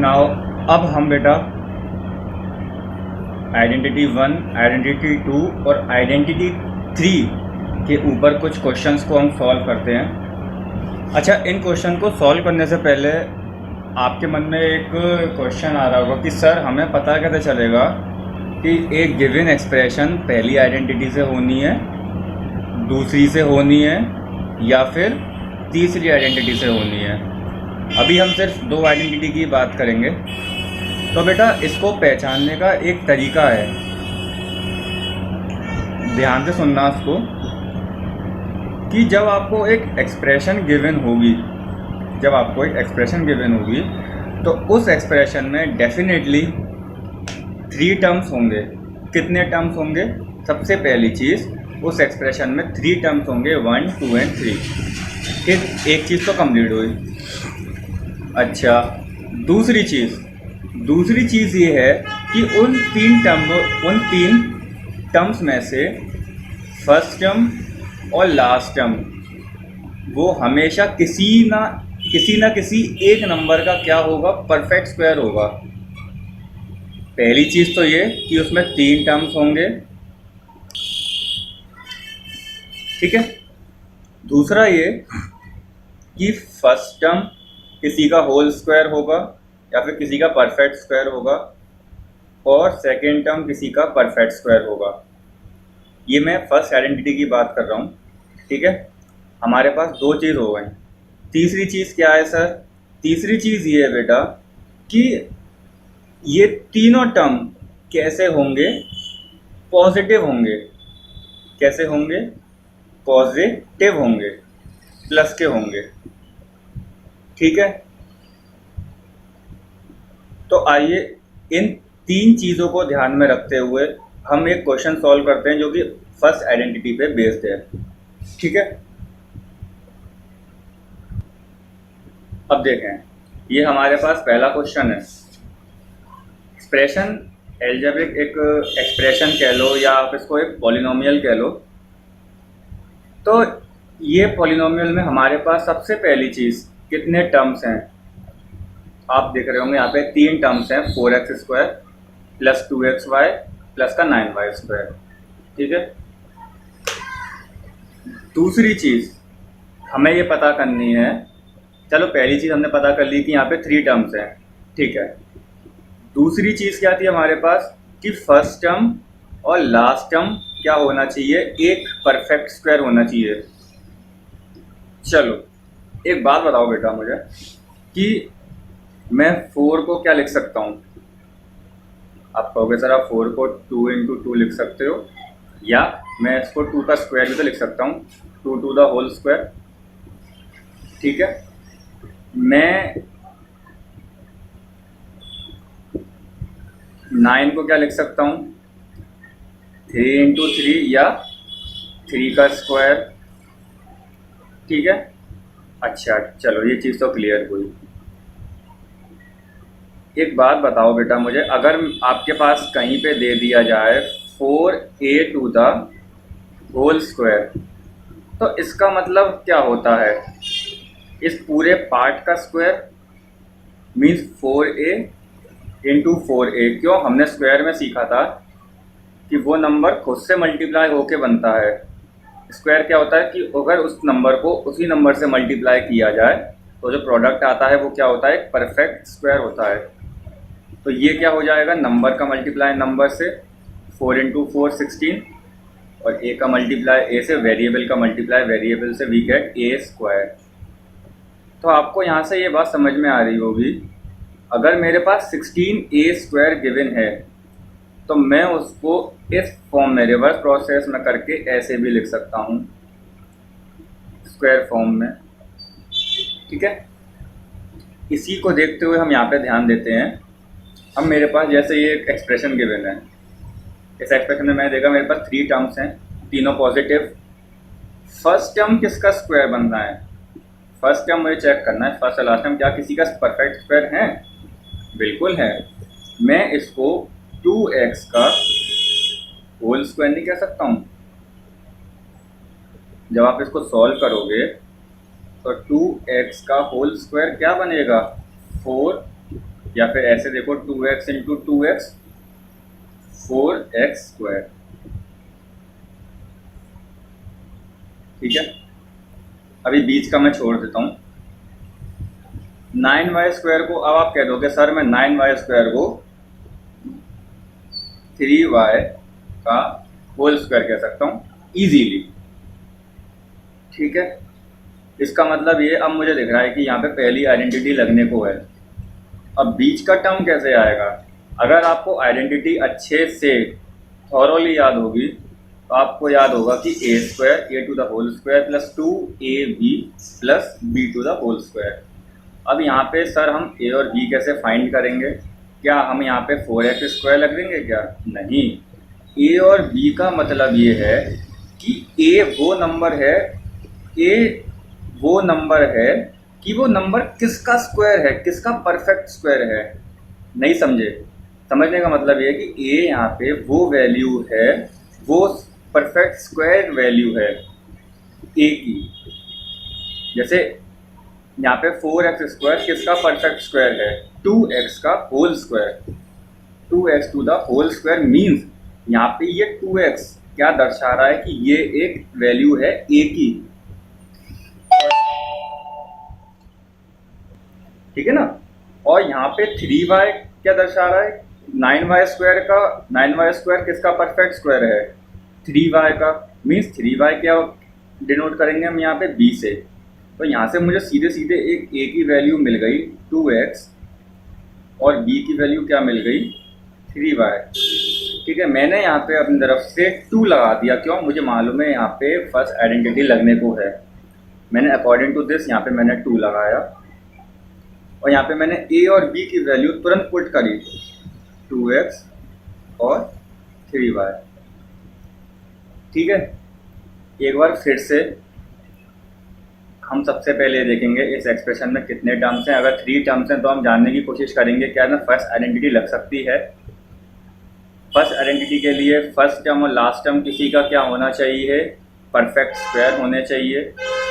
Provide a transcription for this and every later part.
Now अब हम बेटा आइडेंटिटी 1, आइडेंटिटी 2 और आइडेंटिटी 3 के ऊपर कुछ क्वेश्चंस को हम सॉल्व करते हैं। अच्छा, इन क्वेश्चन को सॉल्व करने से पहले आपके मन में एक क्वेश्चन आ रहा होगा कि सर हमें पता कैसे चलेगा कि एक गिवन एक्सप्रेशन पहली आइडेंटिटी से होनी है, दूसरी से होनी है या फिर तीसरी आइडेंटिटी से होनी है। अभी हम सिर्फ दो आइडेंटिटी की बात करेंगे। तो बेटा इसको पहचानने का एक तरीका है, ध्यान से सुनना इसको, कि जब आपको एक एक्सप्रेशन गिवन होगी, तो उस एक्सप्रेशन में डेफिनेटली 3 टर्म्स होंगे। कितने टर्म्स होंगे? सबसे पहली चीज़, उस एक्सप्रेशन में 3 टर्म्स होंगे, 1, 2 एंड 3। फिर एक चीज़ तो कंप्लीट हुई। अच्छा, दूसरी चीज़ ये है कि उन तीन टर्म्स में से फर्स्ट टर्म और लास्ट टर्म वो हमेशा किसी ना किसी एक नंबर का क्या होगा? परफेक्ट स्क्वायर होगा। पहली चीज़ तो ये कि उसमें 3 टर्म्स होंगे, ठीक है। दूसरा ये कि फर्स्ट टर्म किसी का होल स्क्वायर होगा या फिर किसी का परफेक्ट स्क्वायर होगा, और सेकेंड टर्म किसी का परफेक्ट स्क्वायर होगा। ये मैं फर्स्ट आइडेंटिटी की बात कर रहा हूँ, ठीक है। हमारे पास 2 चीज़ हो गए। तीसरी चीज़ क्या है सर? तीसरी चीज़ ये है बेटा कि ये तीनों टर्म कैसे होंगे? पॉजिटिव होंगे। कैसे होंगे? पॉजिटिव होंगे, प्लस के होंगे, ठीक है। तो आइए इन 3 चीज़ों को ध्यान में रखते हुए हम एक क्वेश्चन सॉल्व करते हैं जो कि फर्स्ट आइडेंटिटी पे बेस्ड है, ठीक है। अब देखें, ये हमारे पास पहला क्वेश्चन है। एक्सप्रेशन एल्जेब्रिक एक एक्सप्रेशन कह लो या आप इसको एक पॉलिनोमियल कह लो। तो ये पॉलिनोमियल में हमारे पास सबसे पहली चीज़ कितने टर्म्स हैं? आप देख रहे होंगे यहाँ पे 3 टर्म्स हैं, 4x² प्लस 2xy प्लस का 9y², ठीक है। दूसरी चीज़ हमें ये पता करनी है, चलो पहली चीज़ हमने पता कर ली कि यहाँ पे 3 टर्म्स हैं, ठीक है। दूसरी चीज़ क्या थी हमारे पास कि फर्स्ट टर्म और लास्ट टर्म क्या होना चाहिए? एक परफेक्ट स्क्वायर होना चाहिए। चलो एक बात बताओ बेटा मुझे कि मैं 4 को क्या लिख सकता हूँ? आप कहोगे सर आप 4 को 2 × 2 लिख सकते हो, या मैं इसको 2 का स्क्वायर भी तो लिख सकता हूँ, 2 to the होल स्क्वायर, ठीक है। मैं 9 को क्या लिख सकता हूँ? 3 × 3 या 3 का स्क्वायर, ठीक है। अच्छा चलो ये चीज़ तो क्लियर हुई। एक बात बताओ बेटा मुझे, अगर आपके पास कहीं पे दे दिया जाए 4a to the whole square, तो इसका मतलब क्या होता है? इस पूरे पार्ट का स्क्वायर मीन्स 4a × 4a। क्यों? हमने स्क्वायर में सीखा था कि वो नंबर खुद से मल्टीप्लाई होके बनता है। स्क्वायर क्या होता है कि अगर उस नंबर को उसी नंबर से मल्टीप्लाई किया जाए तो जो प्रोडक्ट आता है वो क्या होता है? एक परफेक्ट स्क्वायर होता है। तो ये क्या हो जाएगा? नंबर का मल्टीप्लाई नंबर से, 4 × 4 16, और ए का मल्टीप्लाई ए से, वेरिएबल का मल्टीप्लाई वेरिएबल से, वी गेट a²। तो आपको यहाँ से ये बात समझ में आ रही होगी, अगर मेरे पास 16a² गिवन है तो मैं उसको इस फॉर्म में रिवर्स प्रोसेस में करके ऐसे भी लिख सकता हूँ, स्क्वायर फॉर्म में, ठीक है। इसी को देखते हुए हम यहाँ पे ध्यान देते हैं। अब मेरे पास जैसे ये एक एक्सप्रेशन गिवन है, इस एक्सप्रेशन में मैंने देखा मेरे पास 3 टर्म्स हैं, तीनों पॉजिटिव। फर्स्ट टर्म किसका स्क्वायर बन रहा है? फर्स्ट टर्म मुझे चेक करना है, फर्स्ट और लास्ट टर्म क्या किसी का परफेक्ट स्क्वायर है? बिल्कुल है। मैं इसको 2x का होल स्क्वायर नहीं कह सकता हूँ? जब आप इसको सॉल्व करोगे तो 2x का होल स्क्वायर क्या बनेगा? 4 या फिर ऐसे देखो 2x into 2x 4x square, ठीक है। अभी बीच का मैं छोड़ देता हूँ। 9y स्क्वायर को अब आप कह दोगे सर मैं 9y स्क्वायर को 3y का होल स्क्वायर कह सकता हूँ इजीली, ठीक है। इसका मतलब ये अब मुझे दिख रहा है कि यहाँ पे पहली आइडेंटिटी लगने को है। अब बीच का टर्म कैसे आएगा? अगर आपको आइडेंटिटी अच्छे से थॉरोली याद होगी तो आपको याद होगा कि a square a to the whole square plus 2ab plus b to the whole square. अब यहाँ पे सर हम ए और बी कैसे फाइंड करेंगे? क्या हम यहाँ पे 4x स्क्वायर लग देंगे क्या? नहीं, ए और बी का मतलब ये है कि ए वो नंबर है, ए वो नंबर है कि वो नंबर किसका स्क्वायर है, किसका परफेक्ट स्क्वायर है। नहीं समझे? समझने का मतलब ये है कि ए यहाँ पे वो वैल्यू है, वो परफेक्ट स्क्वायर वैल्यू है ए की। जैसे यहाँ पे 4x स्क्वायर किसका परफेक्ट स्क्वायर है? 2x का whole square. 2x to the whole square means यहाँ पे ये 2x क्या दर्शा रहा है कि ये एक वैल्यू है a की, ठीक है ना। और यहाँ पे 3y क्या दर्शा रहा है? 9y स्क्वायर का, 9y स्क्वायर किसका परफेक्ट स्क्वायर है? 3y का। मीन्स 3y क्या डिनोट करेंगे हम यहाँ पे b से। तो यहाँ से मुझे सीधे सीधे एक a की वैल्यू मिल गई 2x और b की वैल्यू क्या मिल गई? 3y, ठीक है। मैंने यहाँ पे अपनी तरफ से 2 लगा दिया, क्यों? मुझे मालूम है यहाँ पे फर्स्ट आइडेंटिटी लगने को है। मैंने अकॉर्डिंग टू दिस यहाँ पे मैंने 2 लगाया और यहाँ पे मैंने a और b की वैल्यू तुरंत पुट करी 2x और 3y, ठीक है। एक बार फिर से हम सबसे पहले देखेंगे इस एक्सप्रेशन में कितने टर्म्स हैं। अगर 3 टर्म्स हैं तो हम जानने की कोशिश करेंगे क्या ना फर्स्ट आइडेंटिटी लग सकती है। फर्स्ट आइडेंटिटी के लिए फर्स्ट टर्म और लास्ट टर्म किसी का क्या होना चाहिए? परफेक्ट स्क्वायर होने चाहिए,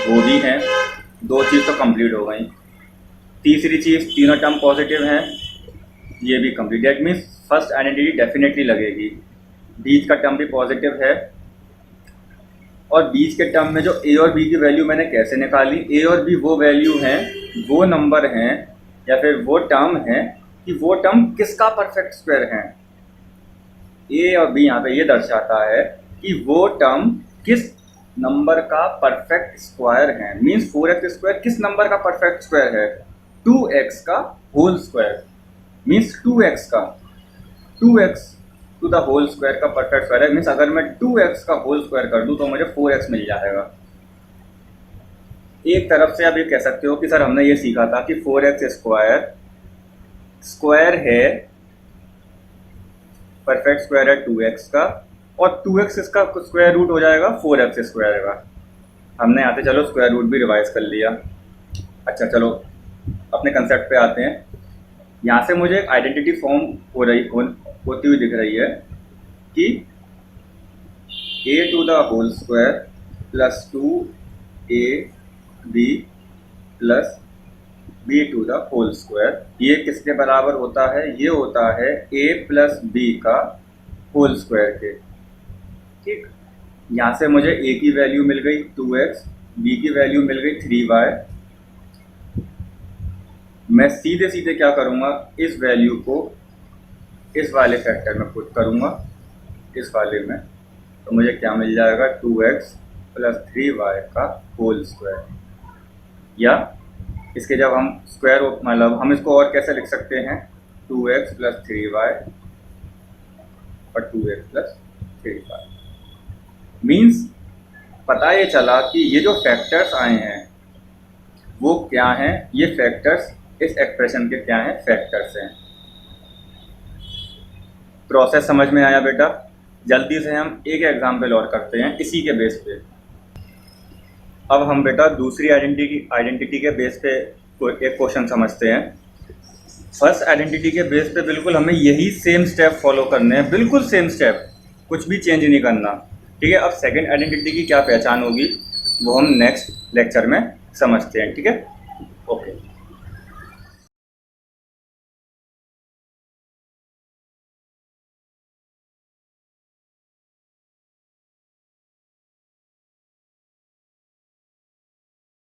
वो भी हैं। 2 चीज़ तो कंप्लीट हो गई। तीसरी चीज़ तीनों टर्म पॉजिटिव हैं, ये भी complete. That means first identity definitely लगेगी। बीच का टर्म भी पॉजिटिव है और बीच के टर्म में जो a और b की वैल्यू मैंने कैसे निकाली? a और b वो वैल्यू हैं, वो नंबर हैं या फिर वो टर्म हैं कि वो टर्म किसका परफेक्ट स्क्वायर है। a और b यहाँ पे ये दर्शाता है कि वो टर्म किस नंबर का परफेक्ट स्क्वायर है। मीन्स 4x स्क्वायर किस नंबर का परफेक्ट स्क्वायर है? 2x का होल स्क्वायर। मीन्स 2x का 2x to the whole square का परफेक्ट स्क्वायर है। मीन्स अगर मैं 2x का होल स्क्वायर कर दूं तो मुझे 4x मिल जाएगा। एक तरफ से आप ये कह सकते हो कि सर हमने ये सीखा था कि 4x स्क्वायर स्क्वायर है, परफेक्ट स्क्वायर है 2x का और 2x इसका स्क्वायर रूट हो जाएगा 4x स्क्वायर का। हमने यहाँ से चलो स्क्वायर रूट भी रिवाइज कर लिया। अच्छा चलो अपने कंसेप्ट पे आते हैं। यहाँ से मुझे एक आइडेंटिटी फॉर्म होती हुई दिख रही है कि a to the whole square plus 2ab plus b to the whole square, ये किसके बराबर होता है? ये होता है a प्लस b का होल स्क्वायर के, ठीक। यहाँ से मुझे a की वैल्यू मिल गई 2x, b की वैल्यू मिल गई 3y। मैं सीधे सीधे क्या करूँगा? इस वैल्यू को इस वाले फैक्टर में पुट करूँगा, इस वाले में, तो मुझे क्या मिल जाएगा? 2x प्लस 3y का होल स्क्वायर। या इसके जब हम स्क्वायर मतलब हम इसको और कैसे लिख सकते हैं? 2x प्लस 3y और 2x प्लस 3y। मीन्स पता ये चला कि ये जो फैक्टर्स आए हैं वो क्या हैं? ये फैक्टर्स इस एक्सप्रेशन के क्या हैं? फैक्टर्स हैं। प्रोसेस समझ में आया बेटा? जल्दी से हम एक एग्जाम्पल और करते हैं इसी के बेस पे। अब हम बेटा दूसरी आइडेंटिटी के बेस पे एक क्वेश्चन समझते हैं। फर्स्ट आइडेंटिटी के बेस पे बिल्कुल हमें यही सेम स्टेप फॉलो करने हैं, बिल्कुल सेम स्टेप, कुछ भी चेंज नहीं करना, ठीक है। अब सेकंड आइडेंटिटी की क्या पहचान होगी वो हम नेक्स्ट लेक्चर में समझते हैं, ठीक है। ओके।